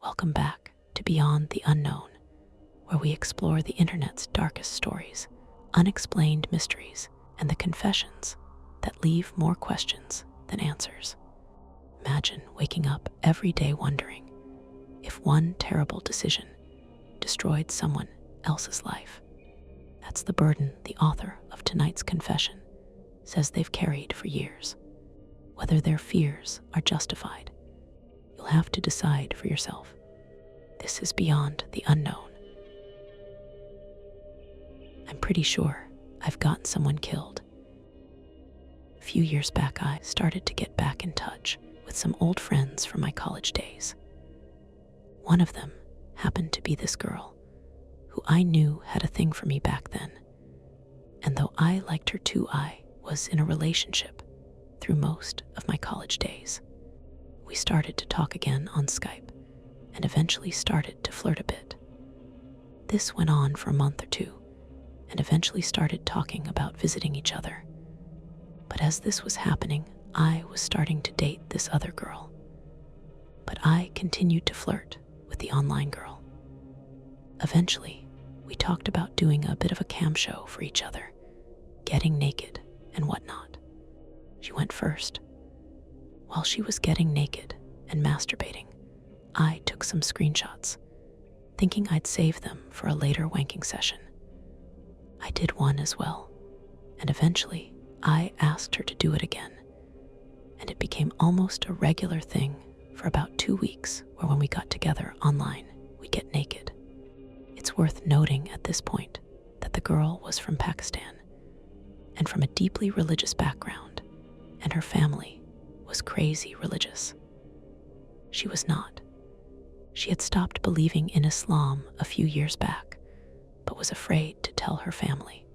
Welcome back to Beyond the Unknown, where we explore the internet's darkest stories, unexplained mysteries, and the confessions that leave more questions than answers. Imagine waking up every day wondering if one terrible decision destroyed someone else's life. That's the burden the author of tonight's confession says they've carried for years. Whether their fears are justified, you'll have to decide for yourself. This is Beyond the Unknown. I'm pretty sure I've gotten someone killed. A few years back, I started to get back in touch with some old friends from my college days. One of them happened to be this girl who I knew had a thing for me back then. And though I liked her too, I was in a relationship through most of my college days. We started to talk again on Skype and eventually started to flirt a bit. This went on for a month or two and eventually started talking about visiting each other. But as this was happening, I was starting to date this other girl. But I continued to flirt with the online girl. Eventually, we talked about doing a bit of a cam show for each other, getting naked and whatnot. She went first. While she was getting naked and masturbating, I took some screenshots, thinking I'd save them for a later wanking session. I did one as well, and eventually I asked her to do it again, and it became almost a regular thing for about 2 weeks, where when we got together online, we'd get naked. It's worth noting at this point that the girl was from Pakistan and from a deeply religious background, and her family was crazy religious. She was not. She had stopped believing in Islam a few years back, but was afraid to tell her family.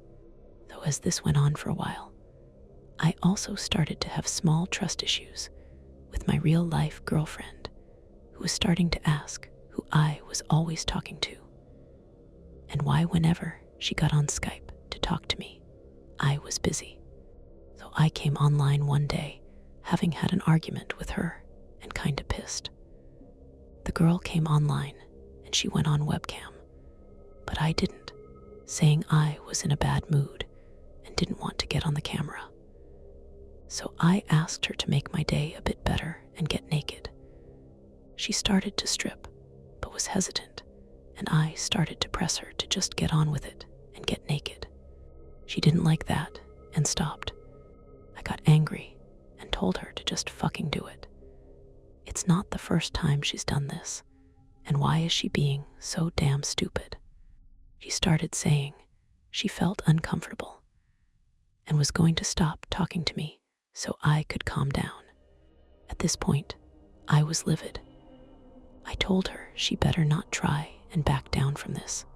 Though as this went on for a while, I also started to have small trust issues with my real-life girlfriend, who was starting to ask who I was always talking to, and why whenever she got on Skype to talk to me, I was busy. So I came online one day, having had an argument with her and kinda pissed. The girl came online and she went on webcam, but I didn't, saying I was in a bad mood and didn't want to get on the camera. So I asked her to make my day a bit better and get naked. She started to strip, but was hesitant, and I started to press her to just get on with it and get naked. She didn't like that and stopped. I got angry and told her to just fucking do it. It's not the first time she's done this, and why is she being so damn stupid? She started saying she felt uncomfortable and was going to stop talking to me so I could calm down. At this point, I was livid. I told her she better not try and back down from this.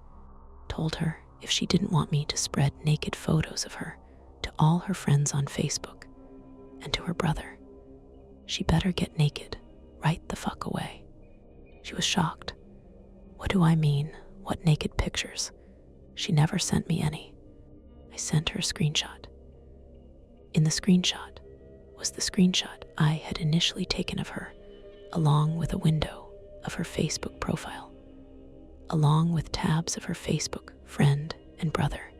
Told her if she didn't want me to spread naked photos of her to all her friends on Facebook and to her brother, she better get naked right the fuck away. She was shocked. What do I mean? What naked pictures? She never sent me any. I sent her a screenshot. In the screenshot was the screenshot I had initially taken of her, along with a window of her Facebook profile, along with tabs of her Facebook friend and brother,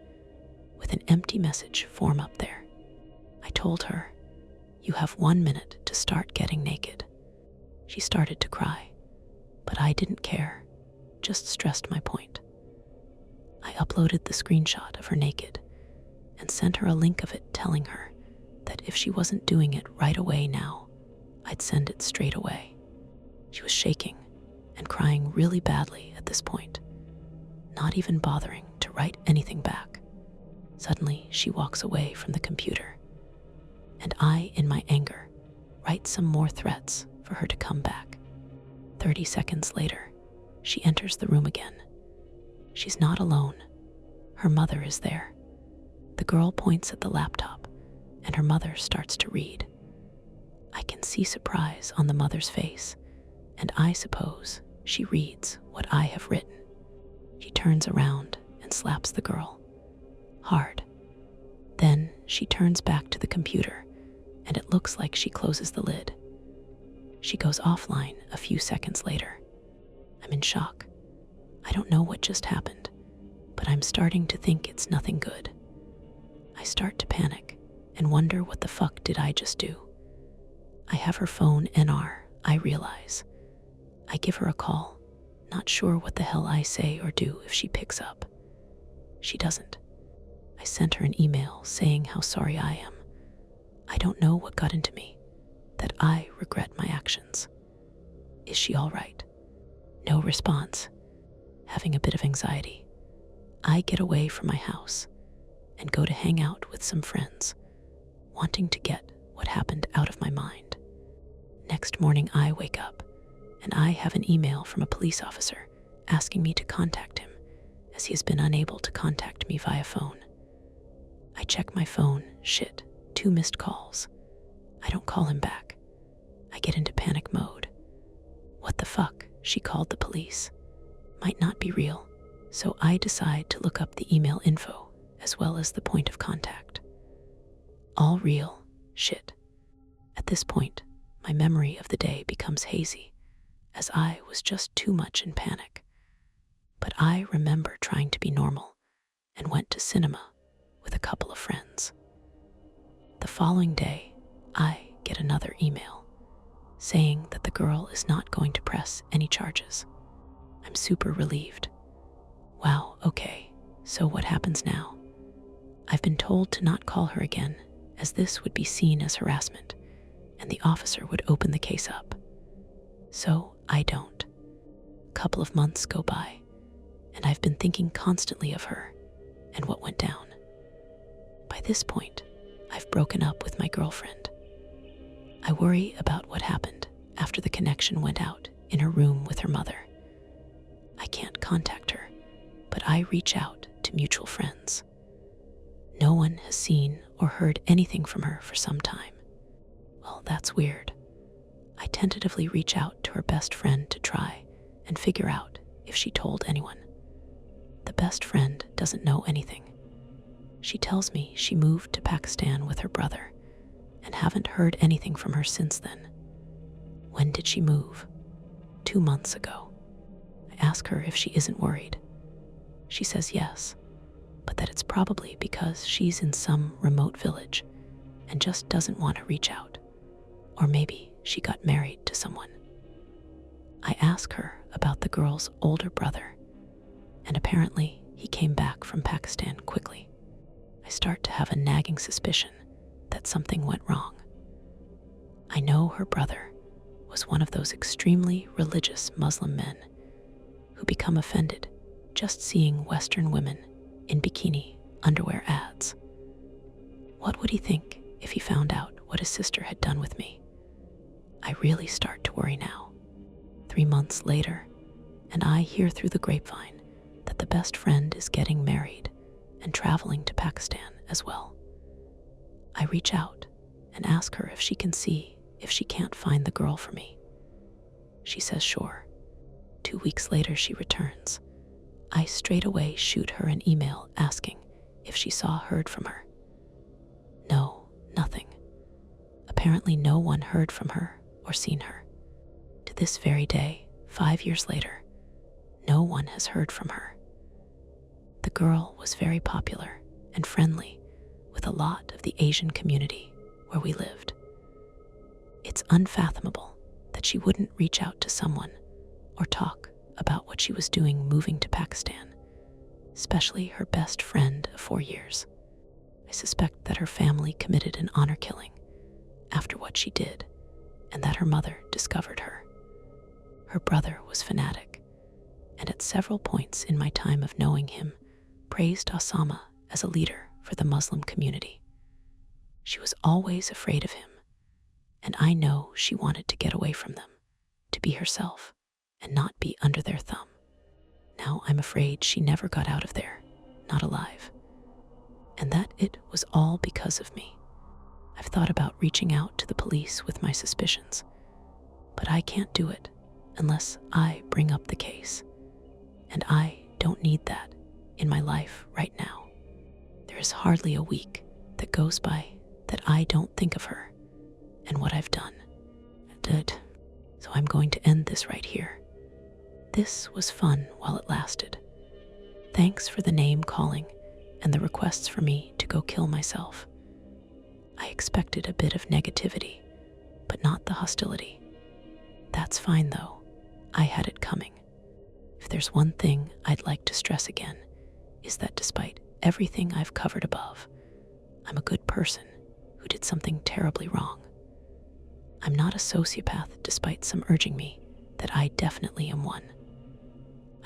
with an empty message form up there. I told her, "You have 1 minute to start getting naked." She started to cry, but I didn't care, just stressed my point. I uploaded the screenshot of her naked and sent her a link of it, telling her that if she wasn't doing it right away now, I'd send it straight away. She was shaking and crying really badly at this point, not even bothering to write anything back. Suddenly, she walks away from the computer, and I, in my anger, write some more threats for her to come back. 30 seconds later, she enters the room again. She's not alone. Her mother is there. The girl points at the laptop, and her mother starts to read. I can see surprise on the mother's face, and I suppose she reads what I have written. She turns around and slaps the girl hard. Then she turns back to the computer, and it looks like she closes the lid. She goes offline a few seconds later. I'm in shock. I don't know what just happened, but I'm starting to think it's nothing good. I start to panic and wonder what the fuck did I just do. I have her phone NR, I realize. I give her a call, not sure what the hell I say or do if she picks up. She doesn't. I sent her an email saying how sorry I am. I don't know what got into me, that I regret my actions. Is she all right? No response. Having a bit of anxiety, I get away from my house and go to hang out with some friends, wanting to get what happened out of my mind. Next morning, I wake up and I have an email from a police officer asking me to contact him as he has been unable to contact me via phone. I check my phone, shit, 2 missed calls. I don't call him back. I get into panic mode. What the fuck, she called the police. Might not be real, so I decide to look up the email info as well as the point of contact. All real, shit. At this point, my memory of the day becomes hazy, as I was just too much in panic. But I remember trying to be normal and went to cinema with a couple of friends. The following day, I get another email saying that the girl is not going to press any charges. I'm super relieved. Wow, okay, so what happens now? I've been told to not call her again, as this would be seen as harassment, and the officer would open the case up. So I don't. A couple of months go by, and I've been thinking constantly of her and what went down. By this point, I've broken up with my girlfriend. I worry about what happened after the connection went out in her room with her mother. I can't contact her, but I reach out to mutual friends. No one has seen or heard anything from her for some time. Well, that's weird. I tentatively reach out to her best friend to try and figure out if she told anyone. The best friend doesn't know anything. She tells me she moved to Pakistan with her brother and haven't heard anything from her since then. When did she move? 2 months ago. I ask her if she isn't worried. She says yes, but that it's probably because she's in some remote village and just doesn't want to reach out. Or maybe she got married to someone. I ask her about the girl's older brother, and apparently he came back from Pakistan quickly. I start to have a nagging suspicion that something went wrong. I know her brother was one of those extremely religious Muslim men who become offended just seeing Western women in bikini underwear ads. What would he think if he found out what his sister had done with me? I really start to worry now. 3 months later, and I hear through the grapevine that the best friend is getting married and traveling to Pakistan as well. I reach out and ask her if she can see if she can't find the girl for me. She says sure. 2 weeks later, she returns. I straight away shoot her an email asking if she heard from her. No, nothing. Apparently no one heard from her or seen her. To this very day, 5 years later, no one has heard from her. The girl was very popular and friendly with a lot of the Asian community where we lived. It's unfathomable that she wouldn't reach out to someone or talk about what she was doing moving to Pakistan, especially her best friend of 4 years. I suspect that her family committed an honor killing after what she did, and that her mother discovered her. Her brother was fanatic, and at several points in my time of knowing him, praised Osama as a leader for the Muslim community. She was always afraid of him, and I know she wanted to get away from them, to be herself and not be under their thumb. Now I'm afraid she never got out of there, not alive, and that it was all because of me. I've thought about reaching out to the police with my suspicions, but I can't do it unless I bring up the case, and I don't need that in my life right now. There is hardly a week that goes by that I don't think of her and what I've done. So I'm going to end this right here. This was fun while it lasted. Thanks for the name calling and the requests for me to go kill myself. I expected a bit of negativity, but not the hostility. That's fine though. I had it coming. If there's one thing I'd like to stress again, is that despite everything I've covered above, I'm a good person who did something terribly wrong. I'm not a sociopath despite some urging me that I definitely am one.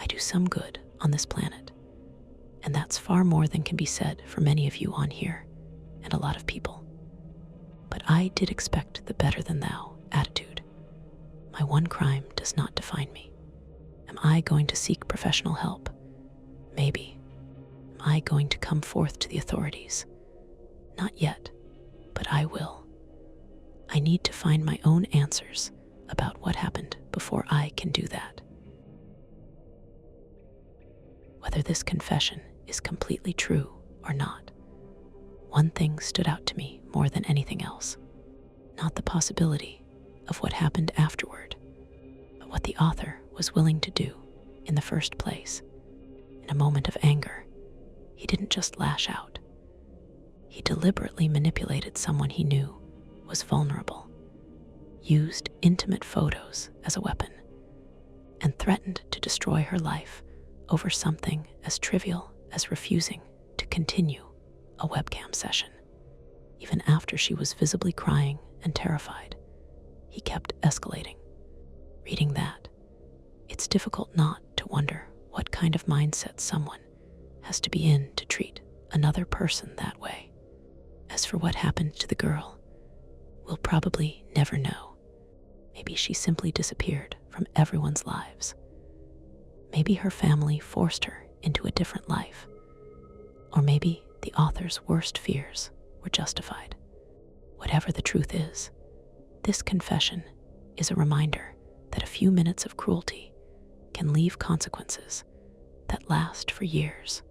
I do some good on this planet, and that's far more than can be said for many of you on here and a lot of people. But I did expect the better than thou attitude. My one crime does not define me. Am I going to seek professional help? Maybe. Am I going to come forth to the authorities? Not yet, but I will. I need to find my own answers about what happened before I can do that. Whether this confession is completely true or not, one thing stood out to me more than anything else. Not the possibility of what happened afterward, but what the author was willing to do in the first place. In a moment of anger, he didn't just lash out. He deliberately manipulated someone he knew was vulnerable, used intimate photos as a weapon, and threatened to destroy her life over something as trivial as refusing to continue a webcam session. Even after she was visibly crying and terrified, he kept escalating. Reading that, it's difficult not to wonder what kind of mindset someone has to be in to treat another person that way. As for what happened to the girl, we'll probably never know. Maybe she simply disappeared from everyone's lives. Maybe her family forced her into a different life. Or maybe the author's worst fears were justified. Whatever the truth is, this confession is a reminder that a few minutes of cruelty can leave consequences that last for years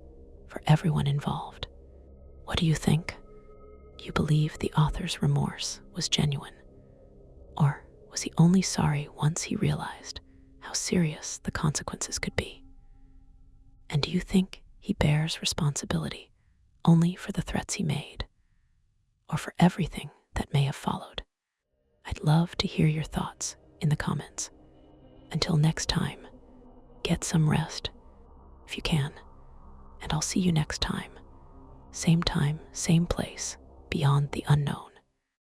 for everyone involved. What do you think? Do you believe the author's remorse was genuine? Or was he only sorry once he realized how serious the consequences could be? And do you think he bears responsibility only for the threats he made, or for everything that may have followed? I'd love to hear your thoughts in the comments. Until next time, get some rest if you can, and I'll see you next time. Same time, same place, beyond the unknown.